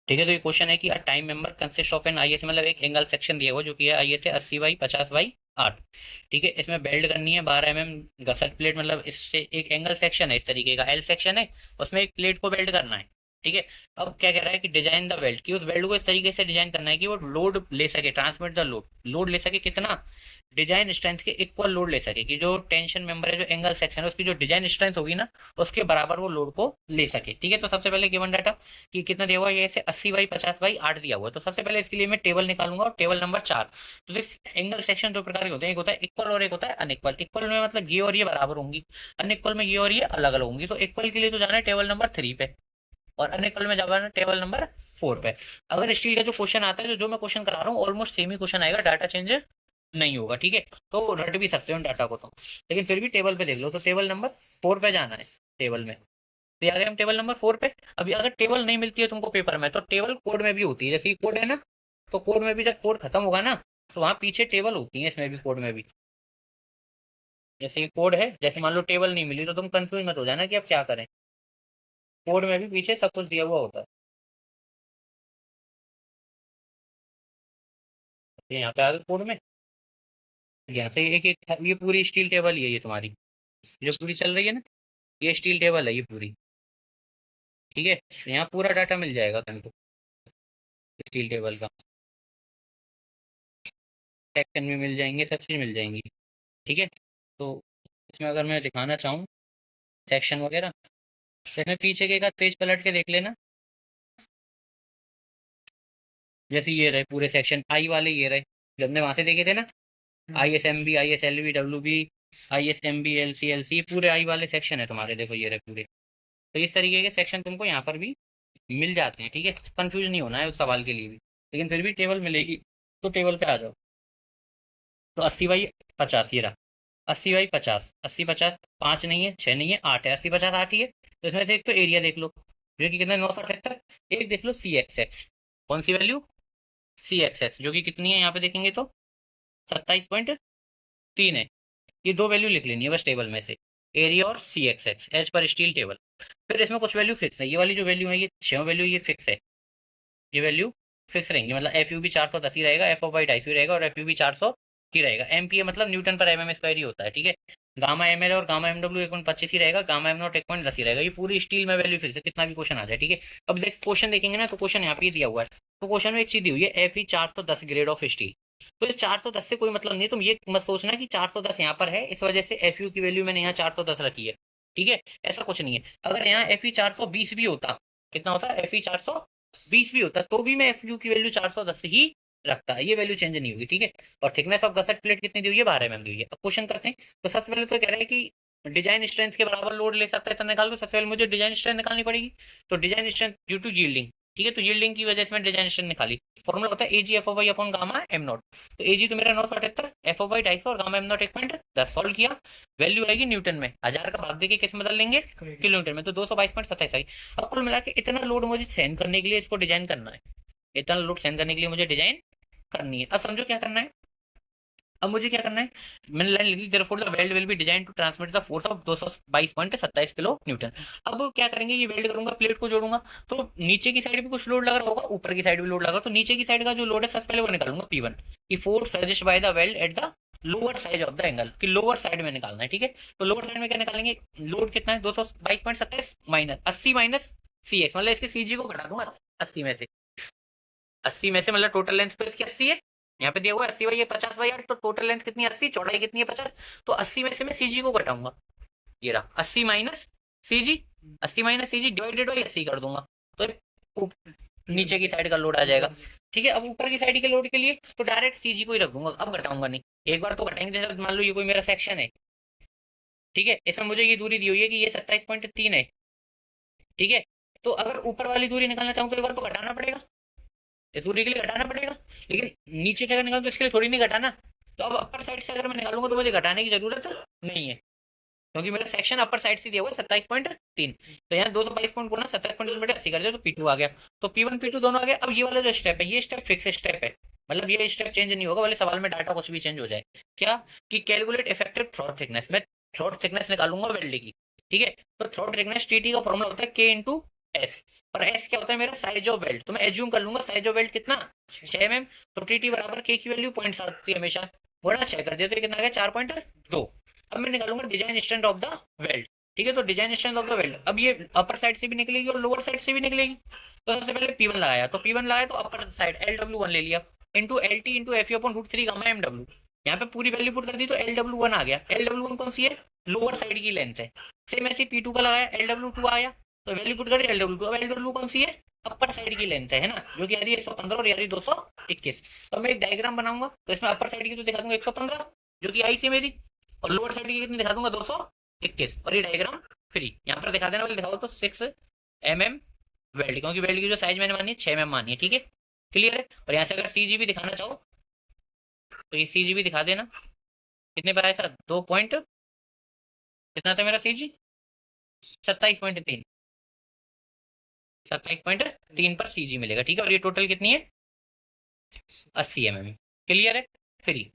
ठीक है, तो ये क्वेश्चन है कि a time member consist of an I S, मतलब एक एंगल सेक्शन दिया हुआ जो कि है आई एस है 80/50/8। ठीक है, इसमें बेल्ट करनी है 12 mm गसट प्लेट, मतलब इससे एक एंगल सेक्शन है इस तरीके का, एल सेक्शन है, उसमें एक प्लेट को बेल्ट करना है। ठीक है, अब क्या कह रहा है कि डिजाइन द बेल्ट, कि उस बेल्ट को इस तरीके से डिजाइन करना है कि वो लोड ले सके, ट्रांसमिट द लोड, लोड ले सके कितना, डिजाइन स्ट्रेंथ के इक्वल लोड ले सके, कि जो टेंशन मेंबर है, जो एंगल सेक्शन है, उसकी जो डिजाइन स्ट्रेंथ होगी ना, उसके बराबर वो लोड को ले सके। ठीक है, तो सबसे पहले गिवन डाटा कि कितना दिया हुआ है, ये ऐसे 80/50/8 दिया हुआ है, तो सबसे पहले इसके लिए मैं टेबल निकालूंगा, और टेबल नंबर 4। तो देख, एंगल सेक्शन दो प्रकार के होते हैं, एक होता है इक्वल और एक होता है अनइक्वल। इक्वल में मतलब ये और ये बराबर होंगी, अनइक्वल में ये और ये अलग अलग होंगी। तो इक्वल के लिए तो जाना है टेबल नंबर 3 पे, और अनइक्वल में जाना है टेबल नंबर 4 पे। अगर स्टील का जो क्वेश्चन आता है, जो मैं क्वेश्चन करा रहा हूँ, ऑलमोस्ट सेम ही क्वेश्चन आएगा, डाटा चेंज नहीं होगा। ठीक है, तो रट भी सकते हो डाटा को तो, लेकिन फिर भी टेबल पे देख लो, तो टेबल नंबर 4 पे जाना है टेबल में। तो आ गए हम टेबल नंबर 4 पे। अभी अगर टेबल नहीं मिलती है तुमको पेपर में, तो टेबल कोड में भी होती है, जैसे ये कोड है ना, तो कोड में भी जब कोड खत्म होगा ना, तो वहां पीछे टेबल होती है, इसमें भी कोड में भी। जैसे ये कोड है, जैसे मान लो टेबल नहीं मिली, तो तुम कंफ्यूज मत हो जाना कि अब क्या करें, कोड में भी पीछे सब कुछ दिया हुआ होता है। तो यहाँ पे आ गए कोड में, यहाँ से एक एक ये पूरी स्टील टेबल ही है, ये तुम्हारी जो पूरी चल रही है ना, ये स्टील टेबल है ये पूरी। ठीक है, यहाँ पूरा डाटा मिल जाएगा तुमको स्टील टेबल का, सेक्शन में मिल जाएंगे, सब चीज मिल जाएंगी। ठीक है, तो इसमें अगर मैं दिखाना चाहूँ सेक्शन वगैरह, तो इसमें पीछे के का पेज पलट के देख लेना। जैसे ये रहे पूरे सेक्शन आई वाले, ये रहे जो हमने वहां से देखे थे ना, I S M B, I S L B, W B, I S M B, L C, L C, पूरे आई वाले सेक्शन है तुम्हारे, देखो ये रहे पूरे। तो इस तरीके के सेक्शन तुमको यहाँ पर भी मिल जाते हैं। ठीक है, कंफ्यूज नहीं होना है उस सवाल के लिए भी, लेकिन फिर भी टेबल मिलेगी, तो टेबल पे आ जाओ। तो 80/50 ये रहा, 80/50, 80/50 5 नहीं है, 6 नहीं है, 8 है, 80/50 8 ही है। तो इसमें से एक तो एरिया देख लो, जो कि कितना 978। एक देख लो सी एक्स एक्स, कौन सी वैल्यू, सी एक्स एक्स, जो कि कितनी है यहाँ पे देखेंगे तो 27.3 है। ये दो वैल्यू लिख लेनी है बस टेबल में से, एरिया और C X X as per steel table. फिर इसमें कुछ वैल्यू फिक्स है, ये वाली जो वैल्यू है, ये 6 वैल्यू ये फिक्स है, ये वैल्यू फिक्स रहेंगी, मतलब एफ यू भी 410 ही रहेगा, एफ ऑफ वाई 250 रहेगा, और एफ यू भी 400 ही रहेगा। एम पी ए मतलब न्यूटन पर एम एम स्क्वायर ही होता है। ठीक है, गामा एम एल और गामा एम डब्ल्यू 1.25 ही रहेगा, गामा एम नॉट 1.10 ही रहेगा। ये पूरी स्टील में वैल्यू फिक्स है, कितना भी क्वेश्चन आ जाए। ठीक है, अब देख क्वेश्चन देखेंगे ना, तो क्वेश्चन यहाँ पे ही दिया हुआ है, तो क्वेश्चन में एक चीज दी हुई है, F E 410 grade of steel. तो ये 410 से कोई मतलब नहीं है, तुम ये मत सोचना कि 410 यहाँ पर है इस वजह से एफ यू की वैल्यू मैंने यहाँ 410 रखी है। ठीक है, ऐसा कुछ नहीं है। अगर यहाँ एफ ई 420 भी होता, कितना होता है, एफ ई 420 भी होता, तो भी मैं एफ यू की वैल्यू 410 ही रखता है, ये वैल्यू चेंज नहीं होगी। ठीक है, और थिकनेस ऑफ गसट प्लेट कितनी दी हुई है, 12 mm दी हुई है। अब क्वेश्चन करते हैं, तो सबसे पहले तो कह रहा है कि डिजाइन स्ट्रेंथ के बराबर लोड ले सकता है, तो निकाल दो। सबसे पहले मुझे डिजाइन स्ट्रेंथ निकालनी पड़ेगी, तो design strength due to yielding. ठीक है, तो यील्डिंग की वजह से मैं डिजाइन स्ट्रेंथ निकाली, फॉर्मूला होता है AG F O Y upon gamma M naught. तो एजी तो मेरा 978, एफ ओ वाई 250 और गामा एम नॉट 1.10, सॉल्व किया, वैल्यू आएगी न्यूटन में, 1000 का भाग देके किस में बदल लेंगे, किलोमीटर में, तो 222.27 आई। अब कुल मिला के इतना लोड मुझे सहन करने के लिए इसको डिजाइन करना है, इतना लोड सहन करने के लिए मुझे डिजाइन करनी है। अब समझो क्या करना है, अब मुझे क्या करना है, मैंने लाइन लिखी, therefore the weld will be design to transmit the force of 222.27 kilo newton. अब क्या करेंगे, ये वेल्ड करूंगा, प्लेट को जोड़ूंगा, तो नीचे की साइड भी कुछ लोड लगा रहा होगा, ऊपर की साइड भी लोड लगा, तो नीचे की साइड का जो लोड है सबसे पहले वो निकालूंगा P1, की force suggest by the weld at the lower side of the angle, की लोअर साइड में निकालना है। ठीक है, तो लोअर साइड में क्या निकालेंगे, लोड कितना है 222.27 माइनस 80 माइनस सी एक्स, मतलब इसके सीजी को घटा दूंगा 80 में से, 80 में से, मतलब टोटल लेंथ तो इसकी 80 है, यहाँ पे दिया हुआ है 80 बाई ये 50/8, तो टोटल लेंथ कितनी है 80, चौड़ाई कितनी है 50, तो 80 में से मैं सीजी को घटाऊंगा, ये रहा 80 minus CG, 80 minus CG divided by 80 कर दूंगा, तो नीचे की साइड का लोड आ जाएगा। ठीक है, अब ऊपर की साइड के लोड के लिए तो डायरेक्ट सीजी को ही रख दूंगा, अब घटाऊंगा नहीं, एक बार तो घटाएंगे, जैसे मान लो ये कोई मेरा सेक्शन है। ठीक है, इसमें मुझे ये दूरी दी हुई है कि ये 27.3 है। ठीक है, तो अगर ऊपर वाली दूरी निकालना चाहूँ तो एक बार तो घटाना पड़ेगा, इस दूरी के लिए घटाना पड़ेगा, लेकिन नीचे से अगर निकालूं तो इसके लिए थोड़ी नहीं घटाना। तो अब अपर साइड से अगर मैं निकालूंगा तो मुझे घटाने की जरूरत नहीं है, क्योंकि मेरा सेक्शन अपर साइड से दिया हुआ है 27.3, तो यहाँ 222 गुना 27.3/80 कर दिया, तो P2 आ गया। तो P1 P2 दोनों आ गए। अब ये वाला जो स्टेप है, ये स्टेप फिक्स स्टेप है, मतलब ये स्टेप चेंज नहीं होगा, वाले सवाल में डाटा कुछ भी चेंज हो जाए। क्या, कि कैलकुलेट इफेक्टिव थ्रोट थिकनेस, मैं थ्रोट थिकनेस निकालूंगा वेल्ड की। ठीक है, तो थ्रोट थिकनेस टीटी का फॉर्मूला होता है K इंटू एस। और एस क्या होता है मेरा साइज ऑफ वेल्ट, तो मैं एज्यूम कर लूंगा साइज ऑफ वेल्ट कितना 6 mm, तो टी टी बराबर के की वैल्यू 0.7 थी हमेशा, गुणा 6 कर दिया तो कितना आ गया 4.2। अब मैं निकालूंगा design strength of the belt. ठीक है, तो design strength of the belt अब ये अपर साइड से भी निकलेगी और लोअर साइड से भी निकलेगी। तो सबसे पहले P1 लगाया, तो P1 लगाया तो अपर साइड LW1 ले लिया into L T into F upon root 3 gamma MW. यहाँ पे पूरी वैल्यू पुट कर दी तो LW1 आ गया। LW1 कौन सी है, लोअर साइड की लेंथ है। सेम ऐसे P2 का लगाया, LW2 आया तो वैल्यू पुट कर दी LW2। अब LW कौन सी है, अपर साइड की लेंथ है ना, जो कि आ रही है 115 और यारी 221। तो मैं एक डायग्राम बनाऊंगा, तो इसमें अपर साइड की तो दिखा दूंगा 115 जो कि आई थी मेरी, और लोअर साइड की कितनी दिखा दूंगा 221, और ये डायग्राम फ्री यहाँ पर दिखा देना, पहले दिखाओ तो 6 mm वेल्ड, क्योंकि वेल्ड की जो साइज मैंने मानी है 6 mm मानी है। ठीक है, क्लियर है। और यहाँ से अगर सी जी भी दिखाना चाहो तो ये सी जी भी दिखा देना, कितने पर आया था 2 पॉइंट, कितना था मेरा सी जी 27.3, 27.3 पर सी जी मिलेगा। ठीक है, और ये टोटल कितनी है 80 mm। क्लियर है, फ्री।